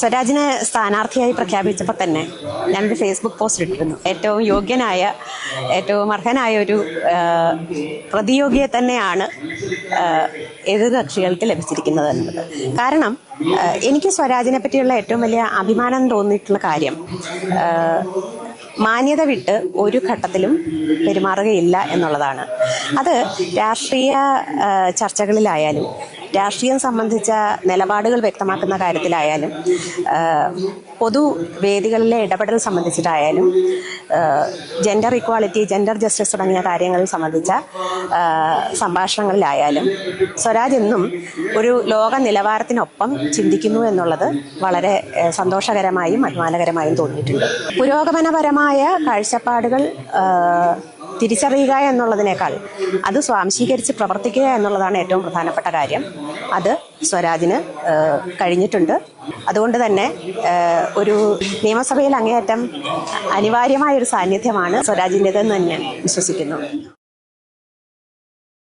സ്വരാജിനെ സ്ഥാനാർത്ഥിയായി പ്രഖ്യാപിച്ചപ്പോൾ തന്നെ ഞാനൊരു ഫേസ്ബുക്ക് പോസ്റ്റ് ഇട്ടിരുന്നു. ഏറ്റവും യോഗ്യനായ, ഏറ്റവും അർഹനായ ഒരു പ്രതിയോഗിയെ തന്നെയാണ് എതിർകക്ഷികൾക്ക് ലഭിച്ചിരിക്കുന്നത് എന്നത്. കാരണം എനിക്ക് സ്വരാജിനെ പറ്റിയുള്ള ഏറ്റവും വലിയ അഭിമാനം തോന്നിയിട്ടുള്ള കാര്യം, മാന്യത വിട്ട് ഒരു ഘട്ടത്തിലും പെരുമാറുകയില്ല എന്നുള്ളതാണ്. അത് രാഷ്ട്രീയ ചർച്ചകളിലായാലും രാഷ്ട്രീയം സംബന്ധിച്ച നിലപാടുകൾ വ്യക്തമാക്കുന്ന കാര്യത്തിലായാലും പൊതുവേദികളിലെ ഇടപെടൽ സംബന്ധിച്ചിട്ടായാലും ജെൻഡർ ഇക്വാളിറ്റി, ജെൻഡർ ജസ്റ്റിസ് തുടങ്ങിയ കാര്യങ്ങൾ സംബന്ധിച്ച സംഭാഷണങ്ങളിലായാലും സ്വരാജ് എന്നും ഒരു ലോക നിലവാരത്തിനൊപ്പം ചിന്തിക്കുന്നു എന്നുള്ളത് വളരെ സന്തോഷകരമായും അഭിമാനകരമായും തോന്നിയിട്ടുണ്ട്. പുരോഗമനപരമായ കാഴ്ചപ്പാടുകൾ തിരിച്ചറിയുക എന്നുള്ളതിനേക്കാൾ അത് സ്വാംശീകരിച്ച് പ്രവർത്തിക്കുക എന്നുള്ളതാണ് ഏറ്റവും പ്രധാനപ്പെട്ട കാര്യം. അത് സ്വരാജിന് കഴിഞ്ഞിട്ടുണ്ട്. അതുകൊണ്ട് തന്നെ ഒരു നിയമസഭയിൽ അങ്ങേയറ്റം അനിവാര്യമായൊരു സാന്നിധ്യമാണ് സ്വരാജിൻ്റെതെന്ന് ഞാൻ വിശ്വസിക്കുന്നു.